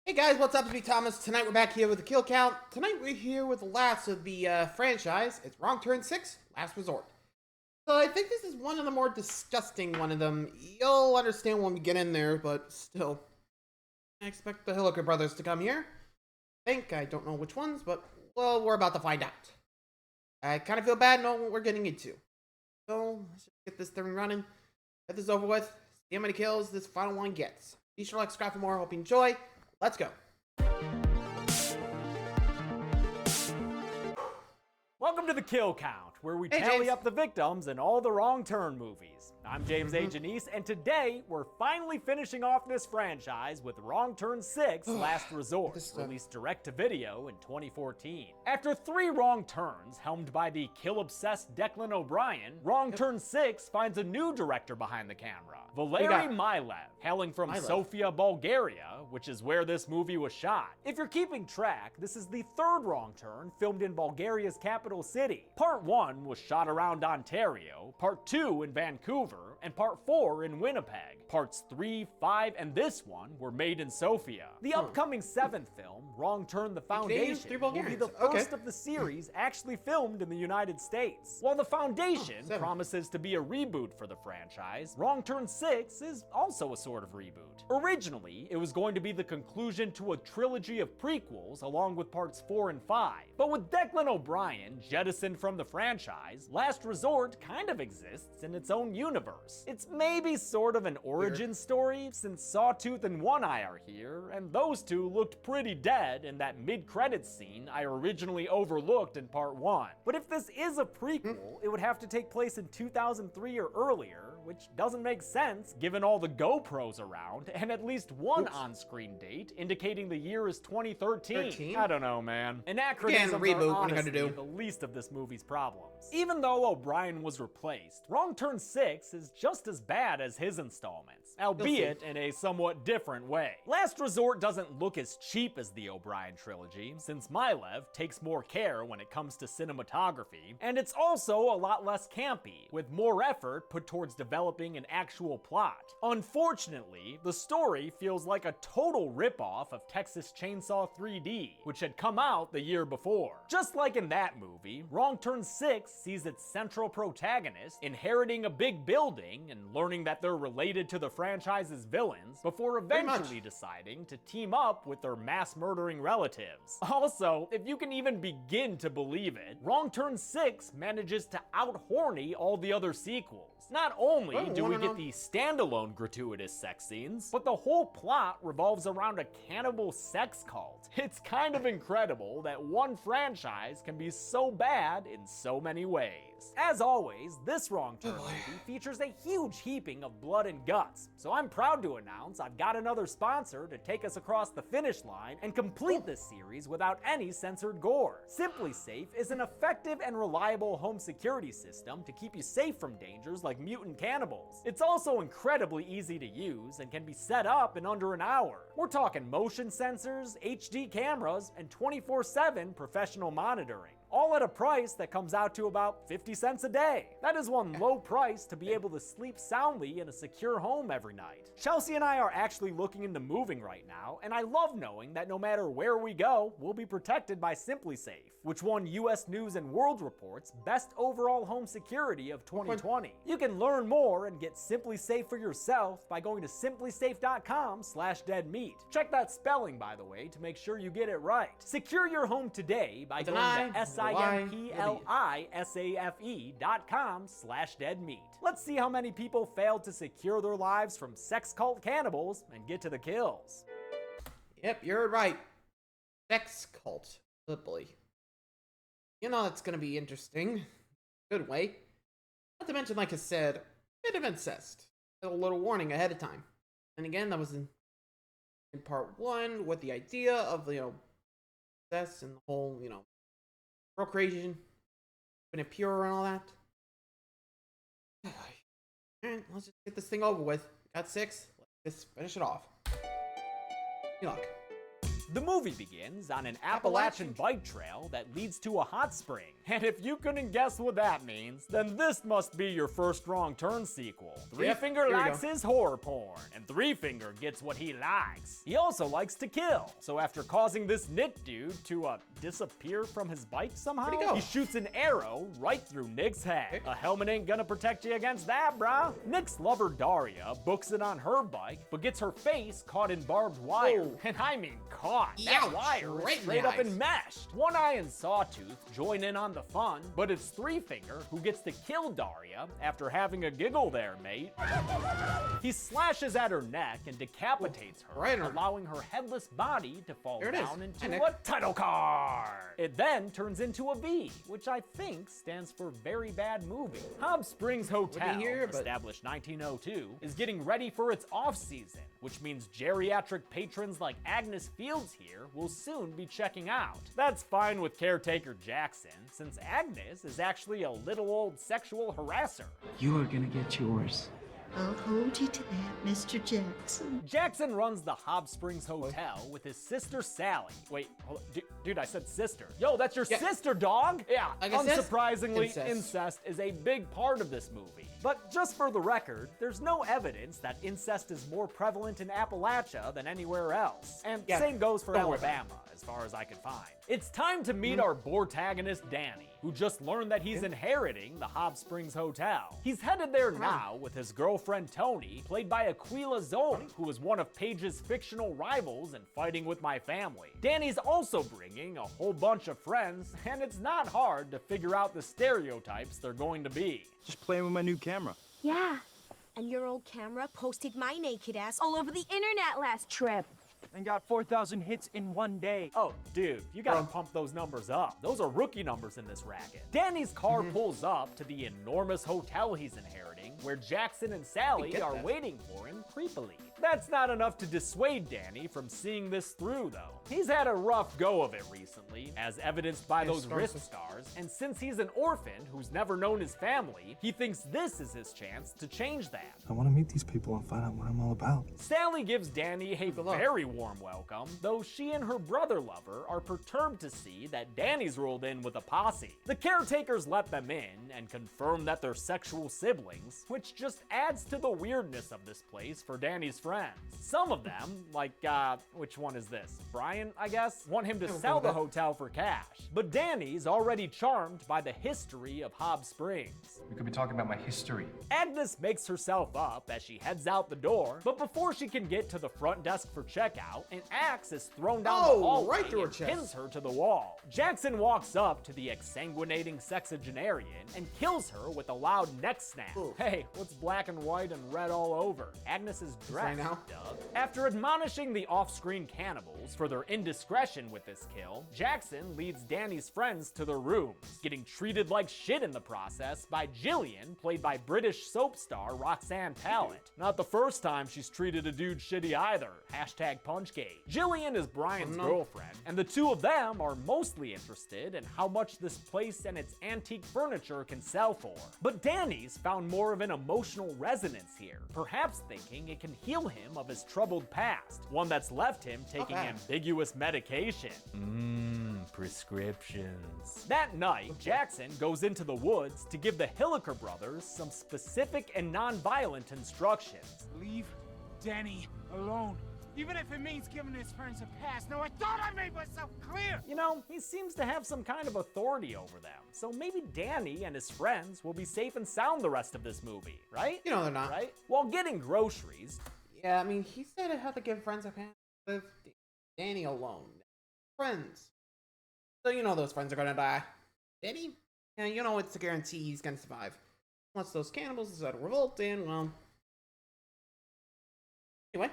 Hey guys, what's up? It's me, Thomas. Tonight we're back here with the kill count. Tonight we're here with the last of the franchise. It's Wrong Turn 6, Last Resort. So I think this is one of the more disgusting one of them. You'll understand when we get in there, but still. I expect the Hilliker brothers to come here. I don't know which ones, but, well, we're about to find out. I kind of feel bad knowing what we're getting into. So, let's just get this thing running. Get this over with. See how many kills this final one gets. Be sure to like, subscribe for more. Hope you enjoy. Let's go. Welcome to the Kill Count, where we tally up the victims in all the Wrong Turn movies. I'm James A. Janice, and today we're finally finishing off this franchise with Wrong Turn 6 Last Resort, released direct-to-video in 2014. After 3 wrong turns, helmed by the kill-obsessed Declan O'Brien, Wrong Turn 6 finds a new director behind the camera, Valery Milev, hailing from Sofia, Bulgaria, which is where this movie was shot. If you're keeping track, this is the 3rd wrong turn filmed in Bulgaria's capital city. Part 1 was shot around Ontario, Part 2 in Vancouver, and Part 4 in Winnipeg. Parts 3, 5, and this one were made in Sofia. The upcoming 7th film, Wrong Turn: The Foundation, will be the first of the series actually filmed in the United States. While The Foundation promises to be a reboot for the franchise, Wrong Turn 6 is also a sort of reboot. Originally, it was going to be the conclusion to a trilogy of prequels along with Parts 4 and 5. But with Declan O'Brien jettisoned from the franchise, Last Resort kind of exists in its own universe. It's maybe sort of an origin story, since Sawtooth and One Eye are here, and those two looked pretty dead in that mid-credits scene I originally overlooked in Part 1. But if this is a prequel, it would have to take place in 2003 or earlier, which doesn't make sense given all the GoPros around, and at least one on-screen date indicating the year is 2013. I don't know, man. Anachronisms are honestly the least of this movie's problems. Even though O'Brien was replaced, Wrong Turn 6 is just as bad as his installments, albeit in a somewhat different way. Last Resort doesn't look as cheap as the O'Brien trilogy, since Milev takes more care when it comes to cinematography, and it's also a lot less campy, with more effort put towards developing an actual plot. Unfortunately, the story feels like a total ripoff of Texas Chainsaw 3D, which had come out the year before. Just like in that movie, Wrong Turn 6 sees its central protagonist inheriting a big building and learning that they're related to the franchise's villains before eventually deciding to team up with their mass-murdering relatives. Also, if you can even begin to believe it, Wrong Turn 6 manages to out-horny all the other sequels. Not only do we get the standalone gratuitous sex scenes, but the whole plot revolves around a cannibal sex cult. It's kind of incredible that one franchise can be so bad in so many ways. As always, this Wrong Turn movie features a huge heaping of blood and guts, so I'm proud to announce I've got another sponsor to take us across the finish line and complete this series without any censored gore. Simply Safe is an effective and reliable home security system to keep you safe from dangers like mutant cannibals. It's also incredibly easy to use and can be set up in under an hour. We're talking motion sensors, HD cameras, and 24/7 professional monitoring, all at a price that comes out to about 50 cents a day. That is one low price to be able to sleep soundly in a secure home every night. Chelsea and I are actually looking into moving right now, and I love knowing that no matter where we go, we'll be protected by Simply Safe, which won US News and World Report's Best Overall Home Security of 2020. You can learn more and get Simply Safe for yourself by going to simplysafe.com/deadmeat. Check that spelling, by the way, to make sure you get it right. Secure your home today by going to simplysafe.com/deadmeat. Let's see how many people failed to secure their lives from sex cult cannibals and get to the kills. Yep, you're right. Sex cult. Good boy. You know it's gonna be interesting. Good way. Not to mention, like I said, a bit of incest. A little warning ahead of time. And again, that was in part 1 with the idea of, incest and the whole, procreation, and pure and all that. Alright, let's just get this thing over with. Got 6. Let's just finish it off. Good luck. The movie begins on an Appalachian bike trail that leads to a hot spring. And if you couldn't guess what that means, then this must be your first Wrong Turn sequel. Three Finger likes his horror porn, and Three Finger gets what he likes. He also likes to kill, so after causing this Nick dude to disappear from his bike somehow, he shoots an arrow right through Nick's head. A helmet ain't gonna protect you against that, brah. Nick's lover Daria books it on her bike, but gets her face caught in barbed wire. Whoa. And I mean caught. That wire is straight up enmeshed. One Eye and Sawtooth join in on the fun, but it's Three Finger who gets to kill Daria after having a giggle there, mate. He slashes at her neck and decapitates her, allowing her headless body to fall down into a title card. It then turns into a V, which I think stands for Very Bad Movie. Hob Springs Hotel, established 1902, is getting ready for its off-season, which means geriatric patrons like Agnes Fields here will soon be checking out. That's fine with caretaker Jackson, since Agnes is actually a little old sexual harasser. You are gonna get yours. I'll hold you to that, Mr. Jackson. Jackson runs the Hob Springs Hotel with his sister Sally. Wait, hold on. Dude, I said sister. Yo, that's your sister, dog? Yeah, unsurprisingly, incest is a big part of this movie. But just for the record, there's no evidence that incest is more prevalent in Appalachia than anywhere else. And same goes for Alabama, as far as I can find. It's time to meet our protagonist, Danny, who just learned that he's inheriting the Hob Springs Hotel. He's headed there now with his girlfriend Tony, played by Aquila Zoe, who is one of Paige's fictional rivals in Fighting with My Family. Danny's also bringing a whole bunch of friends, and it's not hard to figure out the stereotypes they're going to be. Just playing with my new camera. Yeah, and your old camera posted my naked ass all over the internet last trip. And got 4,000 hits in one day. Oh, dude, you gotta pump those numbers up. Those are rookie numbers in this racket. Danny's car pulls up to the enormous hotel he's inheriting, where Jackson and Sally are waiting for him creepily. That's not enough to dissuade Danny from seeing this through, though. He's had a rough go of it recently, as evidenced by those wrist scars, and since he's an orphan who's never known his family, he thinks this is his chance to change that. I want to meet these people and find out what I'm all about. Sally gives Danny a very warm welcome, though she and her brother lover are perturbed to see that Danny's rolled in with a posse. The caretakers let them in and confirm that they're sexual siblings, which just adds to the weirdness of this place for Danny's friends. Some of them, like, which one is this? Brian, I guess, want him to sell the hotel for cash. But Danny's already charmed by the history of Hob Springs. We could be talking about my history. Agnes makes herself up as she heads out the door, but before she can get to the front desk for checkout, an axe is thrown down the hallway and pins her to the wall. Jackson walks up to the exsanguinating sexagenarian and kills her with a loud neck snap. Hey, what's black and white and red all over? Agnes is dressed. After admonishing the off-screen cannibals for their indiscretion with this kill, Jackson leads Danny's friends to their rooms, getting treated like shit in the process by Jillian, played by British soap star Roxanne Pallet. Not the first time she's treated a dude shitty either. #Punchgate. Jillian is Brian's girlfriend, and the two of them are mostly interested in how much this place and its antique furniture can sell for. But Danny's found more of an emotional resonance here, perhaps thinking it can heal him of his troubled past, one that's left him taking ambiguous medication. Prescriptions. That night, Jackson goes into the woods to give the Hilliker brothers some specific and non-violent instructions. Leave Danny alone. Even if it means giving his friends a pass. No, I thought I made myself clear! You know, he seems to have some kind of authority over them, so maybe Danny and his friends will be safe and sound the rest of this movie, right? You know they're not. Right? While getting groceries... Yeah, I mean, he said I have to give friends a pass. Leave Danny alone. Friends. So you know those friends are gonna die. Did he? Yeah, you know it's a guarantee he's gonna survive. Unless those cannibals decide to revolt in, well... Anyway,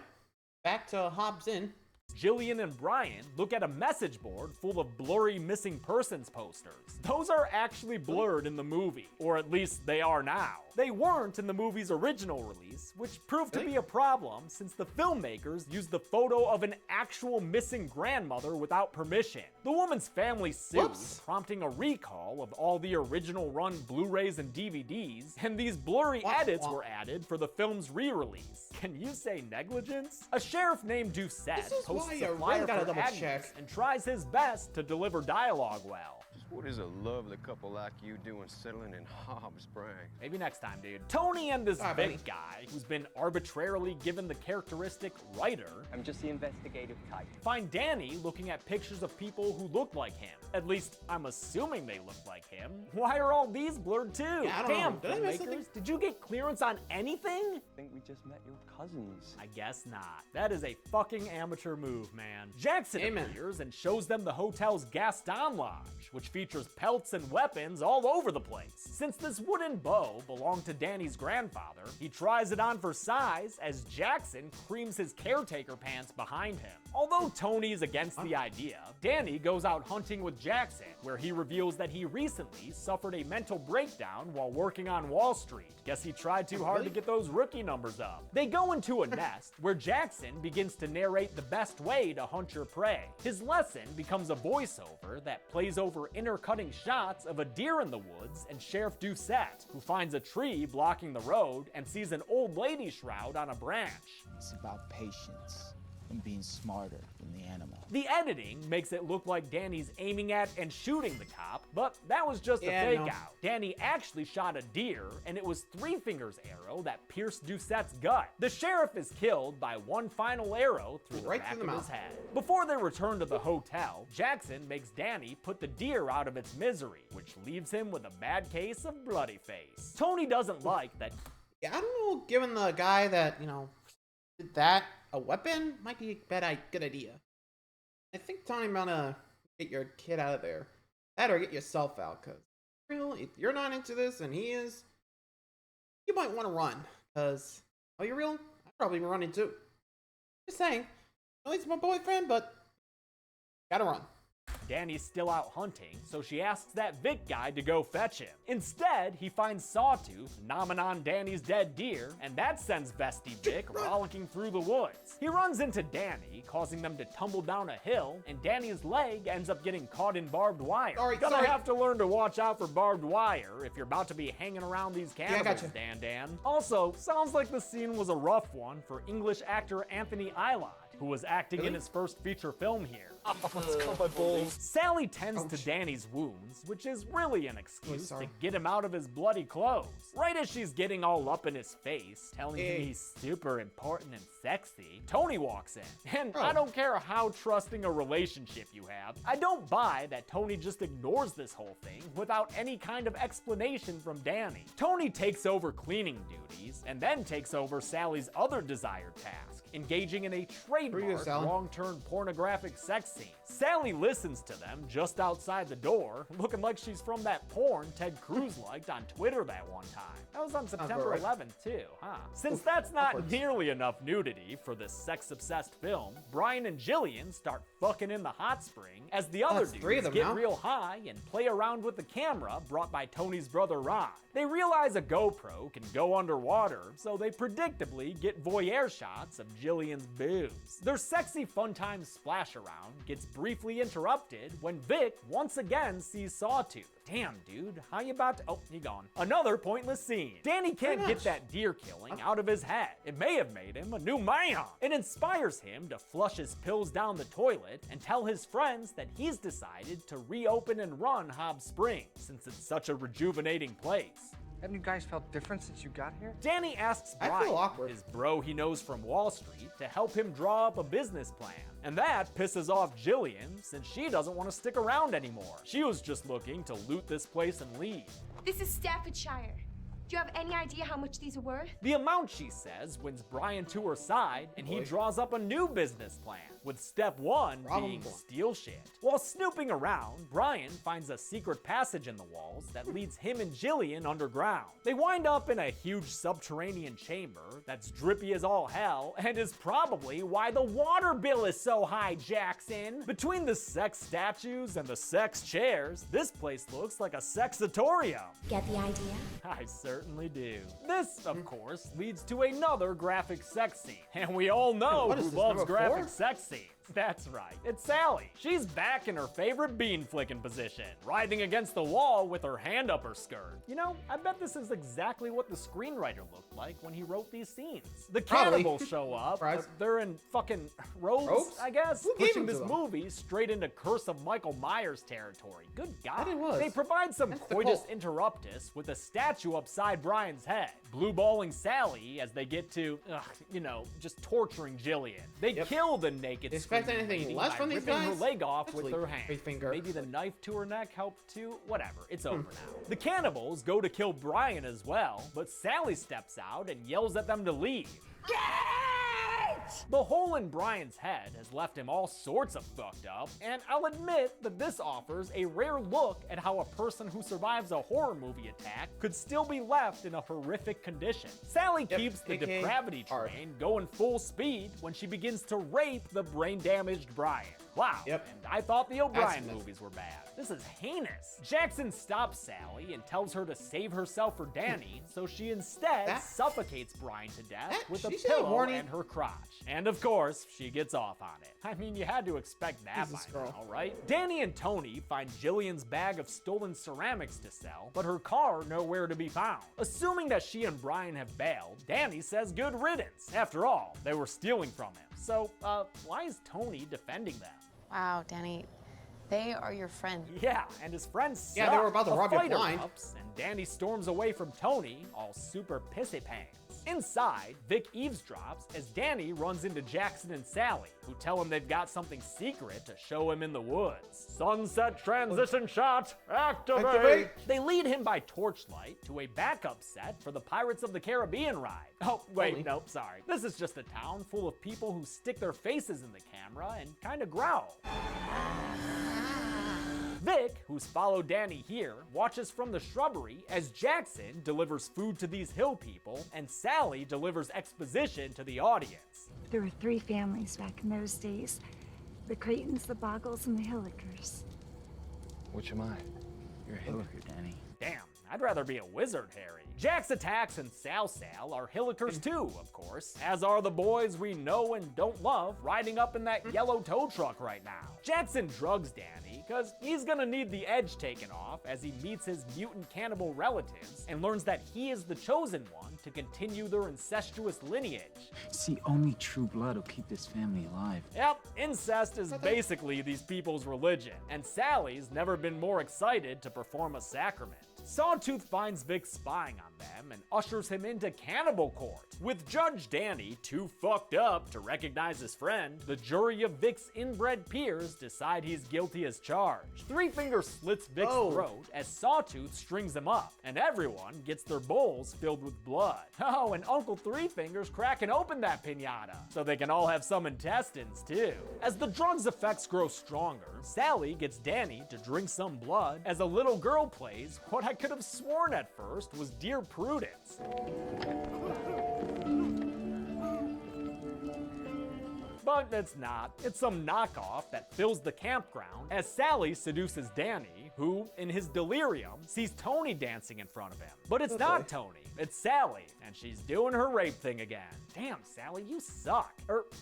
back to Hobbs Inn. Jillian and Brian look at a message board full of blurry missing persons posters. Those are actually blurred in the movie, or at least they are now. They weren't in the movie's original release, which proved to be a problem since the filmmakers used the photo of an actual missing grandmother without permission. The woman's family sued, prompting a recall of all the original run Blu-rays and DVDs, and these blurry edits were added for the film's re-release. Can you say negligence? A sheriff named Doucette posted hosts Oh, a you really flyer gotta for double Agnes check. and tries his best to deliver dialogue well. What is a lovely couple like you doing settling in Hobbs Sprang? Maybe next time, dude. Tony and this Alright, big buddy. guy, who's been arbitrarily given the characteristic writer, I'm just the investigative type. find Danny looking at pictures of people who look like him. At least, I'm assuming they look like him. Why are all these blurred too? Yeah, I don't Damn, know. Did I miss something? filmmakers, did you get clearance on anything? I think we just met your cousins. I guess not. That is a fucking amateur move, man. Jackson Amen. appears and shows them the hotel's Gaston Lodge, which features pelts and weapons all over the place. Since this wooden bow belonged to Danny's grandfather, he tries it on for size as Jackson creams his caretaker pants behind him. Although Tony's against the idea, Danny goes out hunting with Jackson, where he reveals that he recently suffered a mental breakdown while working on Wall Street. Guess he tried too hard to get those rookie numbers up. They go into a nest where Jackson begins to narrate the best way to hunt your prey. His lesson becomes a voiceover that plays over intercutting shots of a deer in the woods and Sheriff Doucette, who finds a tree blocking the road and sees an old lady shroud on a branch. It's about patience and being smarter than the animal. The editing makes it look like Danny's aiming at and shooting the cop, but that was just a fake out. Danny actually shot a deer, and it was Three Fingers' arrow that pierced Doucette's gut. The sheriff is killed by one final arrow through the Right back through the of his mouth. head. Before they return to the hotel, Jackson makes Danny put the deer out of its misery, which leaves him with a bad case of bloody face. Tony doesn't like that. Yeah, I don't know, given the guy that, did that, a weapon might be a good idea. I think Tony might to get your kid out of there. That or get yourself out, because if you're not into this and he is, you might want to run. Because, are you real? I'd probably be running too. Just saying. Well, he's my boyfriend, but gotta run. Danny's still out hunting, so she asks that Vic guy to go fetch him. Instead, he finds Sawtooth nomming on Danny's dead deer, and that sends Bestie Vic rollicking through the woods. He runs into Danny, causing them to tumble down a hill, and Danny's leg ends up getting caught in barbed wire. Gonna have to learn to watch out for barbed wire if you're about to be hanging around these cannibals, gotcha. Dan. Also, sounds like the scene was a rough one for English actor Anthony Ilott, who was acting in his first feature film here. Let's cut my balls. Sally tends to Danny's wounds, which is really an excuse sorry. to get him out of his bloody clothes. Right as she's getting all up in his face, telling him he's super important and sexy, Tony walks in. And I don't care how trusting a relationship you have, I don't buy that Tony just ignores this whole thing without any kind of explanation from Danny. Tony takes over cleaning duties and then takes over Sally's other desired task, engaging in a trademark Sally. wrong-turn pornographic sex scene. Sally listens to them just outside the door, looking like she's from that porn Ted Cruz liked on Twitter that one time. That was on September right. 11th too, huh? Since that's not nearly enough nudity for this sex-obsessed film, Brian and Jillian start fucking in the hot spring as the other that's three of dudes them get now. real high and play around with the camera brought by Tony's brother Rod. They realize a GoPro can go underwater, so they predictably get voyeur shots of Jillian's boobs. Their sexy fun time splash around gets briefly interrupted when Vic once again sees Sawtooth. Damn, dude, how you about to— oh, he gone. Another pointless scene. Danny can't get that deer killing out of his head. It may have made him a new man. It inspires him to flush his pills down the toilet and tell his friends that he's decided to reopen and run Hobbs Springs since it's such a rejuvenating place. Haven't you guys felt different since you got here? Danny asks I feel Brian, awkward. his bro he knows from Wall Street, to help him draw up a business plan. And that pisses off Jillian since she doesn't want to stick around anymore. She was just looking to loot this place and leave. This is Staffordshire. Do you have any idea how much these are worth? The amount, she says, wins Brian to her side, and he draws up a new business plan, with step one being steal shit. While snooping around, Brian finds a secret passage in the walls that leads him and Jillian underground. They wind up in a huge subterranean chamber that's drippy as all hell, and is probably why the water bill is so high, Jackson. Between the sex statues and the sex chairs, this place looks like a sexatorium. Get the idea? I certainly do. This, of course, leads to another graphic sex scene. And we all know What is who this, loves number graphic 4? sex scenes. That's right, it's Sally. She's back in her favorite bean flicking position, writhing against the wall with her hand up her skirt. You know, I bet this is exactly what the screenwriter looked like when he wrote these scenes. The cannibals show up, they're in fucking robes, I guess, pushing this movie straight into Curse of Michael Myers territory. Good God. They provide some coitus interruptus with a statue upside Brian's head, blue-balling Sally as they get to, you know, just torturing Jillian. They kill the naked expect anything less from these guys? Her leg off with their hand. Maybe the knife to her neck helped too. Whatever, it's over now. The cannibals go to kill Brian as well, but Sally steps out and yells at them to leave. The hole in Brian's head has left him all sorts of fucked up, and I'll admit that this offers a rare look at how a person who survives a horror movie attack could still be left in a horrific condition. Sally keeps the depravity train going full speed when she begins to rape the brain-damaged Brian. Wow, and I thought the O'Brien movies were bad. This is heinous. Jackson stops Sally and tells her to save herself for Danny, so she instead suffocates Brian to death with a pillow and her crotch. And of course, she gets off on it. I mean, you had to expect that by now, right? Danny and Tony find Jillian's bag of stolen ceramics to sell, but her car nowhere to be found. Assuming that she and Brian have bailed, Danny says good riddance. After all, they were stealing from him. So, why is Tony defending them? Wow, Danny, they are your friend. Yeah, and his friends suck. Yeah, they were about to rob you blind. And Danny storms away from Tony, all super pissy pants. Inside, Vic eavesdrops as Danny runs into Jackson and Sally, who tell him they've got something secret to show him in the woods. Sunset transition shot, activate! They lead him by torchlight to a backup set for the Pirates of the Caribbean ride. Oh, wait, nope, sorry. This is just a town full of people who stick their faces in the camera and kind of growl. Vic, who's followed Danny here, watches from the shrubbery as Jackson delivers food to these hill people and Sally delivers exposition to the audience. There were 3 families back in those days. The Creightons, the Boggles, and the Hillikers. Which am I? You're a Hilliker, Danny. Damn, I'd rather be a wizard, Harry. Jax Attacks and Sal are Hillikers too, of course, as are the boys we know and don't love riding up in that yellow tow truck right now. Jackson drugs Danny, because he's gonna need the edge taken off as he meets his mutant cannibal relatives and learns that he is the chosen one to continue their incestuous lineage. See, only true blood will keep this family alive. Yep, incest is basically these people's religion, and Sally's never been more excited to perform a sacrament. Sawtooth finds Vic spying on them and ushers him into cannibal court. With Judge Danny too fucked up to recognize his friend, the jury of Vic's inbred peers decide he's guilty as charged. Three Finger slits Vic's throat as Sawtooth strings him up, and everyone gets their bowls filled with blood. Oh, and Uncle Three Fingers cracking open that piñata, so they can all have some intestines too. As the drug's effects grow stronger, Sally gets Danny to drink some blood as a little girl plays what I could have sworn at first was Dear Prudence. But it's not. It's some knockoff that fills the campground as Sally seduces Danny, who, in his delirium, sees Tony dancing in front of him. But it's not Tony, it's Sally, and she's doing her rape thing again. Damn, Sally, you suck.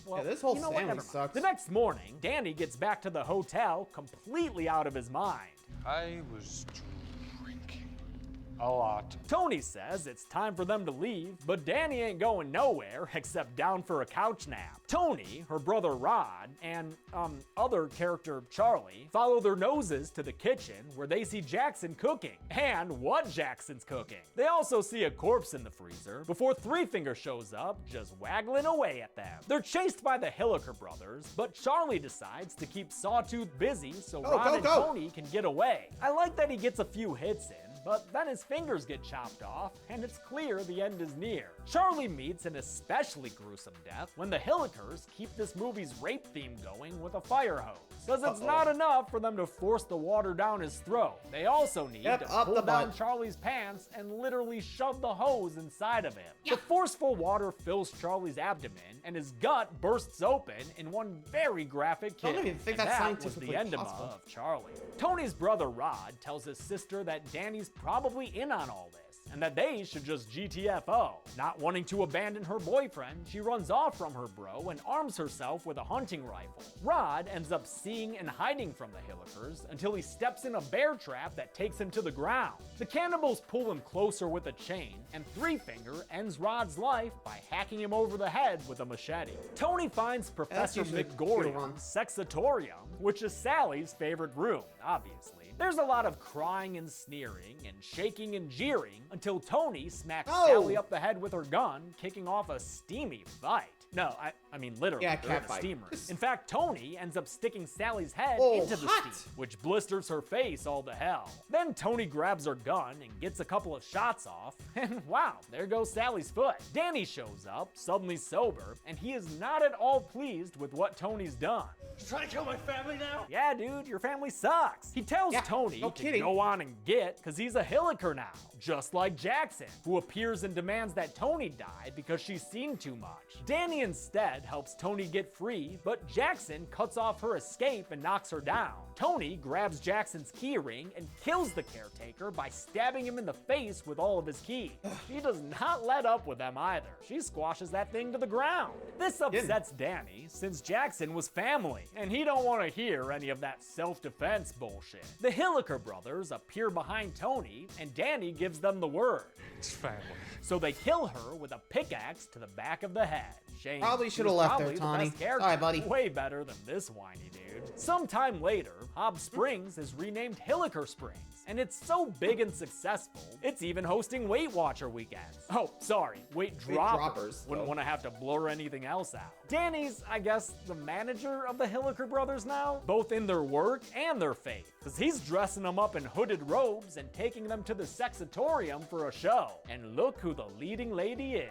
Well, this whole you know what? family Never mind. sucks. The next morning, Danny gets back to the hotel completely out of his mind. I was drinking a lot. Tony says it's time for them to leave, but Danny ain't going nowhere except down for a couch nap. Tony, her brother Rod, and, other character Charlie follow their noses to the kitchen where they see Jackson cooking. And what Jackson's cooking. They also see a corpse in the freezer before Three Finger shows up, just waggling away at them. They're chased by the Hilliker brothers, but Charlie decides to keep Sawtooth busy so Rod and Tony can get away. I like that he gets a few hits in, but then his fingers get chopped off, and it's clear the end is near. Charlie meets an especially gruesome death when the Hillikers keep this movie's rape theme going with a fire hose. Because it's not enough for them to force the water down his throat. They also need to pull down Charlie's pants and literally shove the hose inside of him. The forceful water fills Charlie's abdomen, and his gut bursts open in one very graphic kill. I don't even think And that's that was scientifically the enema possible. of Charlie. Tony's brother Rod tells his sister that Danny's probably in on all this, and that they should just GTFO. Not wanting to abandon her boyfriend, she runs off from her bro and arms herself with a hunting rifle. Rod ends up seeing and hiding from the Hillikers until he steps in a bear trap that takes him to the ground. The cannibals pull him closer with a chain, and Three Finger ends Rod's life by hacking him over the head with a machete. Tony finds Professor McGorium's Sexatorium, which is Sally's favorite room, obviously. There's a lot of crying and sneering and shaking and jeering until Tony smacks Sally up the head with her gun, kicking off a steamy fight. No, I mean literally, yeah, they're in a fight. steam room. In fact, Tony ends up sticking Sally's head into the steam, which blisters her face all to hell. Then Tony grabs her gun and gets a couple of shots off, and wow, there goes Sally's foot. Danny shows up, suddenly sober, and he is not at all pleased with what Tony's done. You trying to kill my family now? Yeah, dude, your family sucks. He tells Tony to go on and get, cause he's a Hilliker now, just like Jackson, who appears and demands that Tony die because she's seen too much. Danny instead helps Tony get free, but Jackson cuts off her escape and knocks her down. Tony grabs Jackson's keyring and kills the caretaker by stabbing him in the face with all of his keys. She does not let up with them either. She squashes that thing to the ground. This upsets Danny, since Jackson was family, and he don't want to hear any of that self-defense bullshit. The Hilliker brothers appear behind Tony, and Danny gives them the word. It's family. So they kill her with a pickaxe to the back of the head. Shame. Probably should have left there, Tony. Sorry, buddy. Way better than this whiny dude. Sometime later, Hob Springs is renamed Hilliker Springs, and it's so big and successful, it's even hosting Weight Watcher weekends. Oh, sorry, Weight Droppers. Wouldn't want to have to blur anything else out. Danny's, I guess, the manager of the Hilliker brothers now, both in their work and their faith, because he's dressing them up in hooded robes and taking them to the Sexatorium for a show. And look who the leading lady is.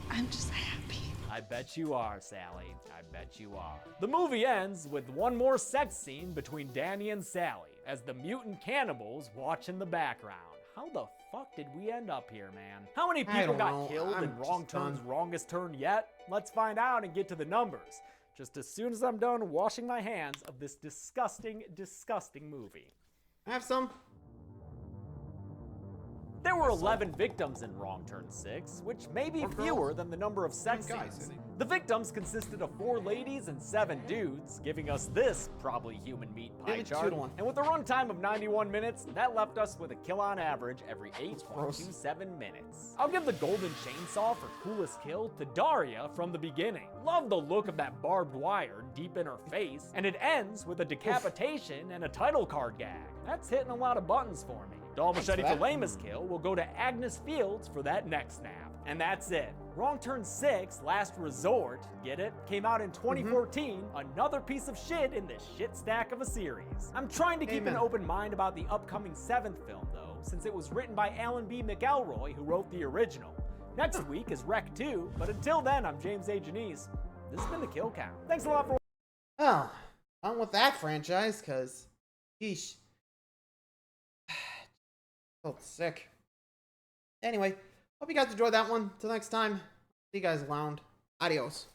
I'm just happy. I bet you are, Sally. I bet you are. The movie ends with one more sex scene between Danny and Sally as the mutant cannibals watch in the background. How the fuck did we end up here, man? How many people got killed in Wrong Turn's Wrongest Turn yet? Let's find out and get to the numbers, just as soon as I'm done washing my hands of this disgusting, disgusting movie. I have some. There were 11 victims in Wrong Turn 6, which may be fewer than the number of sex scenes. The victims consisted of 4 ladies and 7 dudes, giving us this probably human meat pie chart. And with a runtime of 91 minutes, that left us with a kill on average every 8.27 minutes. I'll give the golden chainsaw for coolest kill to Daria from the beginning. Love the look of that barbed wire deep in her face, and it ends with a decapitation and a title card gag. That's hitting a lot of buttons for me. Doll Machete for lamest kill will go to Agnes Fields for that neck snap. And that's it. Wrong Turn 6, Last Resort, get it? Came out in 2014, another piece of shit in this shit stack of a series. I'm trying to keep an open mind about the upcoming 7th film though, since it was written by Alan B. McElroy, who wrote the original. Next week is Rec 2, but until then, I'm James A. Janice. This has been The Kill Count. Thanks a lot for Well, on with that franchise, cause yeesh. Felt sick. Anyway, hope you guys enjoyed that one. Till next time, see you guys around. Adios.